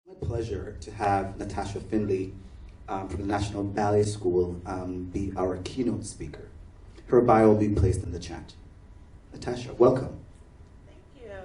My pleasure to have Natasha Findlay from the National Ballet School be our keynote speaker. Her bio will be placed in the chat. Natasha, welcome. Thank you.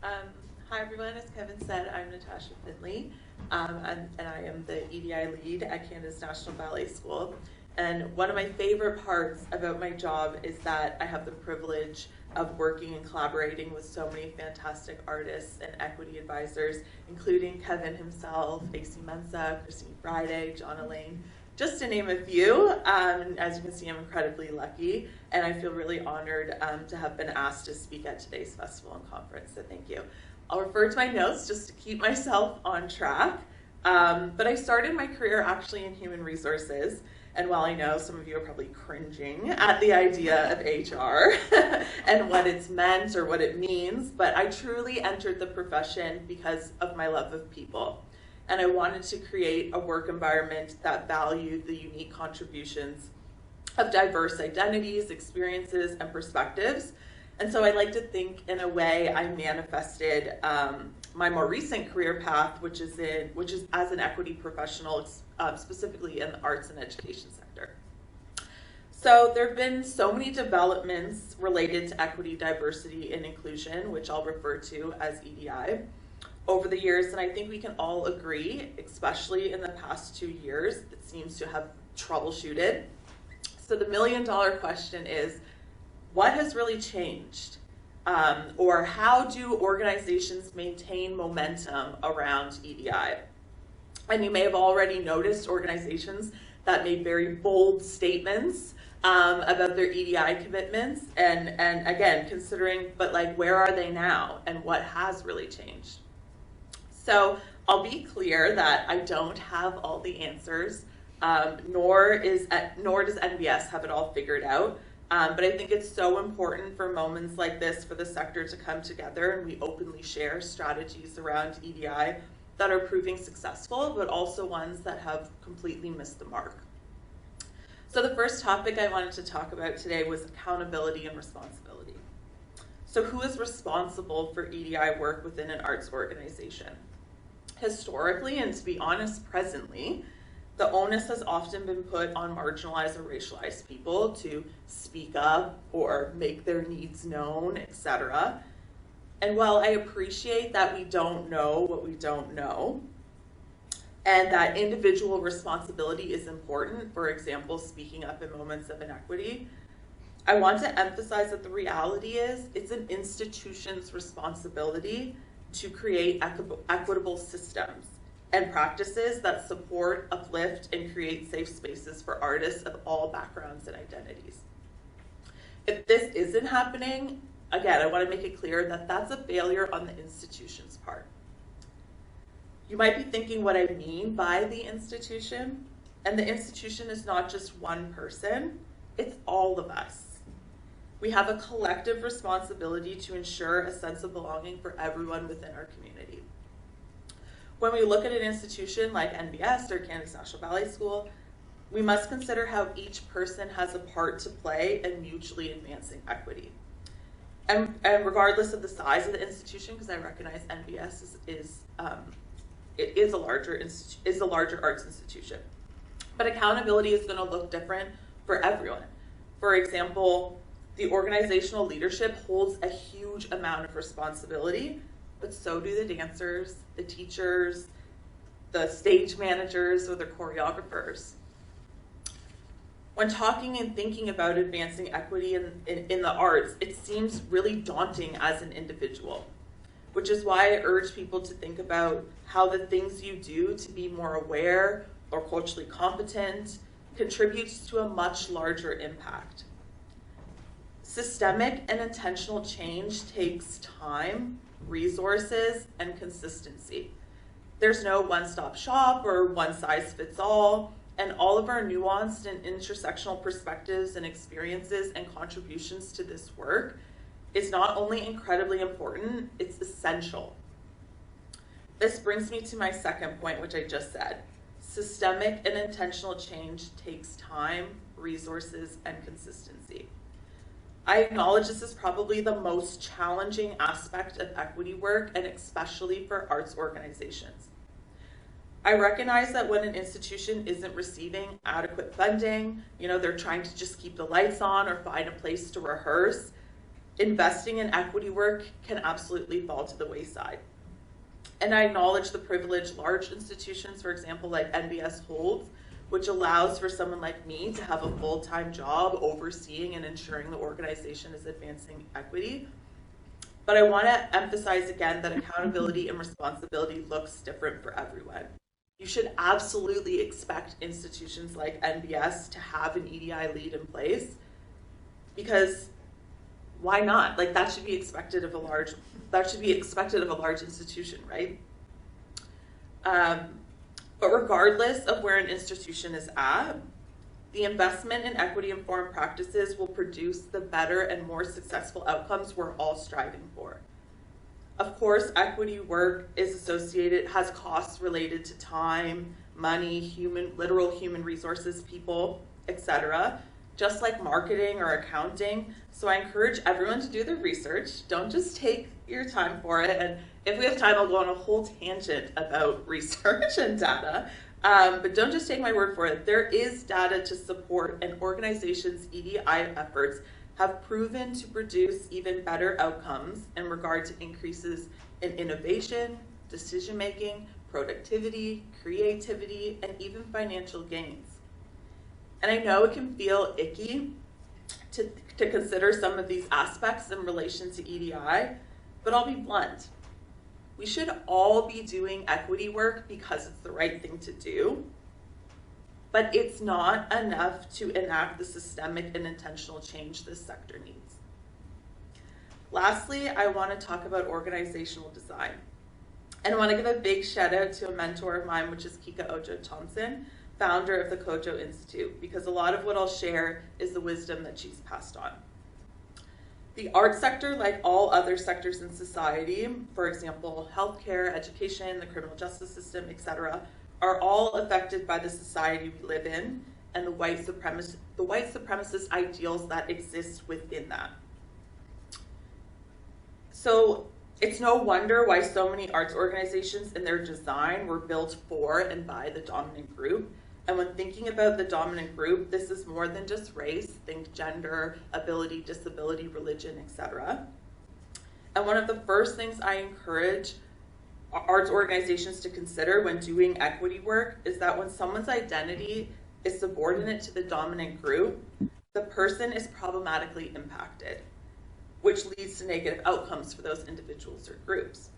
Hi everyone, as Kevin said, I'm Natasha Findlay, and I am the EDI lead at Canada's National Ballet School. And one of my favorite parts about my job is that I have the privilege of working and collaborating with so many fantastic artists and equity advisors, including Kevin himself, AC Mensa, Christine Friday, John Elaine, just to name a few. As you can see, I'm incredibly lucky, and I feel really honored to have been asked to speak at today's festival and conference, so thank you. I'll refer to my notes just to keep myself on track, but I started my career actually in human resources. And while I know some of you are probably cringing at the idea of HR and what it's meant or what it means, but I truly entered the profession because of my love of people. And I wanted to create a work environment that valued the unique contributions of diverse identities, experiences, and perspectives. And so I like to think, in a way, I manifested my more recent career path, which is as an equity professional, specifically in the arts and education sector. So there have been so many developments related to equity, diversity, and inclusion, which I'll refer to as EDI, over the years, and I think we can all agree, especially in the past 2 years, it seems to have troubleshooted. So the million-dollar question is, what has really changed? Or how do organizations maintain momentum around EDI? And you may have already noticed organizations that made very bold statements about their EDI commitments, and again, considering, but like, where are they now and what has really changed? So I'll be clear that I don't have all the answers, nor does NBS have it all figured out. But I think it's so important for moments like this for the sector to come together and we openly share strategies around EDI that are proving successful, but also ones that have completely missed the mark. So the first topic I wanted to talk about today was accountability and responsibility. So who is responsible for EDI work within an arts organization? Historically, and to be honest, presently, the onus has often been put on marginalized or racialized people to speak up or make their needs known, etc. And while I appreciate that we don't know what we don't know, and that individual responsibility is important, for example, speaking up in moments of inequity, I want to emphasize that the reality is it's an institution's responsibility to create equitable systems and practices that support, uplift, and create safe spaces for artists of all backgrounds and identities. If this isn't happening, again, I want to make it clear that that's a failure on the institution's part. You might be thinking what I mean by the institution, and the institution is not just one person, it's all of us. We have a collective responsibility to ensure a sense of belonging for everyone within our community. When we look at an institution like NBS or Canada's National Ballet School, we must consider how each person has a part to play in mutually advancing equity. And regardless of the size of the institution, because I recognize NBS is a larger arts institution, but accountability is going to look different for everyone. For example, the organizational leadership holds a huge amount of responsibility, but so do the dancers, the teachers, the stage managers, or the choreographers. When talking and thinking about advancing equity in the arts, it seems really daunting as an individual, which is why I urge people to think about how the things you do to be more aware or culturally competent contributes to a much larger impact. Systemic and intentional change takes time, resources, and consistency. There's no one-stop shop or one-size-fits-all, and all of our nuanced and intersectional perspectives and experiences and contributions to this work is not only incredibly important, it's essential. This brings me to my second point, which I just said. Systemic and intentional change takes time, resources, and consistency. I acknowledge this is probably the most challenging aspect of equity work, and especially for arts organizations. I recognize that when an institution isn't receiving adequate funding, they're trying to just keep the lights on or find a place to rehearse, investing in equity work can absolutely fall to the wayside. And I acknowledge the privilege large institutions, for example, like NBS holds, which allows for someone like me to have a full-time job overseeing and ensuring the organization is advancing equity. But I want to emphasize again that accountability and responsibility looks different for everyone. You should absolutely expect institutions like NBS to have an EDI lead in place, because why not? Like, that should be expected of a large institution, right? But regardless of where an institution is at, the investment in equity-informed practices will produce the better and more successful outcomes we're all striving for. Of course, equity work has costs related to time, money, literal human resources, people, etc., just like marketing or accounting. So I encourage everyone to do the research. Don't just take your time for it. And if we have time, I'll go on a whole tangent about research and data. But don't just take my word for it. There is data to support, and organizations' EDI efforts have proven to produce even better outcomes in regard to increases in innovation, decision-making, productivity, creativity, and even financial gains. And I know it can feel icky to consider some of these aspects in relation to EDI, but I'll be blunt. We should all be doing equity work because it's the right thing to do, but it's not enough to enact the systemic and intentional change this sector needs. Lastly, I want to talk about organizational design. And I want to give a big shout out to a mentor of mine, which is Kika Ojo-Thompson, founder of the Kojo Institute, because a lot of what I'll share is the wisdom that she's passed on. The art sector, like all other sectors in society, for example, healthcare, education, the criminal justice system, etc., are all affected by the society we live in and the white supremacist ideals that exist within that. So it's no wonder why so many arts organizations in their design were built for and by the dominant group. And when thinking about the dominant group, this is more than just race. Think gender, ability, disability, religion, etc. And one of the first things I encourage arts organizations to consider when doing equity work is that when someone's identity is subordinate to the dominant group, the person is problematically impacted, which leads to negative outcomes for those individuals or groups.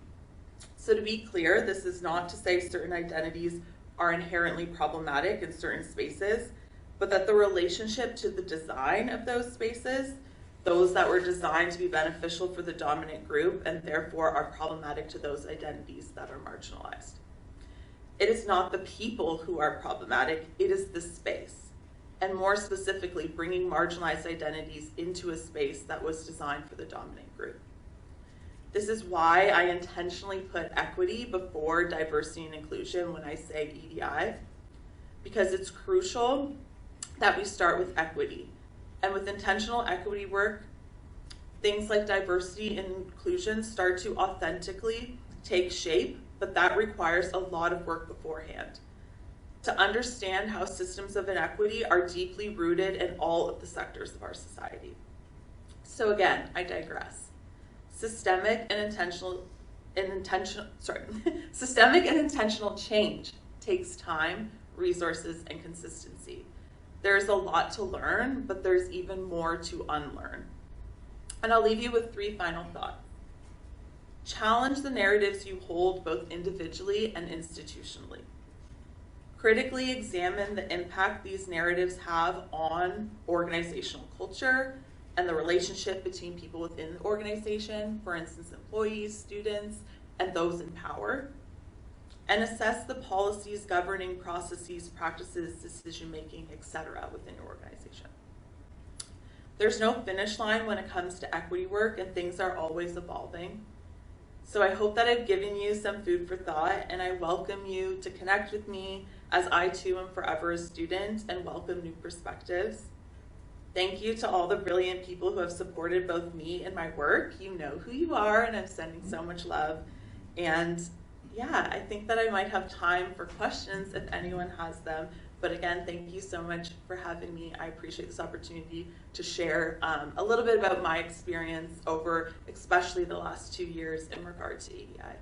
So to be clear, this is not to say certain identities are inherently problematic in certain spaces, but that the relationship to the design of those spaces, those that were designed to be beneficial for the dominant group and therefore are problematic to those identities that are marginalized. It is not the people who are problematic, it is the space, and more specifically, bringing marginalized identities into a space that was designed for the dominant group. This is why I intentionally put equity before diversity and inclusion when I say EDI, because it's crucial that we start with equity. And with intentional equity work, things like diversity and inclusion start to authentically take shape, but that requires a lot of work beforehand. To understand how systems of inequity are deeply rooted in all of the sectors of our society. So again, I digress. Systemic and intentional change takes time, resources, and consistency. There's a lot to learn, but there's even more to unlearn. And I'll leave you with 3 final thoughts. Challenge the narratives you hold both individually and institutionally. Critically examine the impact these narratives have on organizational culture and the relationship between people within the organization, for instance, employees, students, and those in power, and assess the policies governing processes, practices, decision-making, etc. within your organization. There's no finish line when it comes to equity work, and things are always evolving. So I hope that I've given you some food for thought, and I welcome you to connect with me as I too am forever a student and welcome new perspectives. Thank you to all the brilliant people who have supported both me and my work. You know who you are, and I'm sending so much love. And yeah, I think that I might have time for questions if anyone has them. But again, thank you so much for having me. I appreciate this opportunity to share a little bit about my experience over especially the last 2 years in regard to EDI.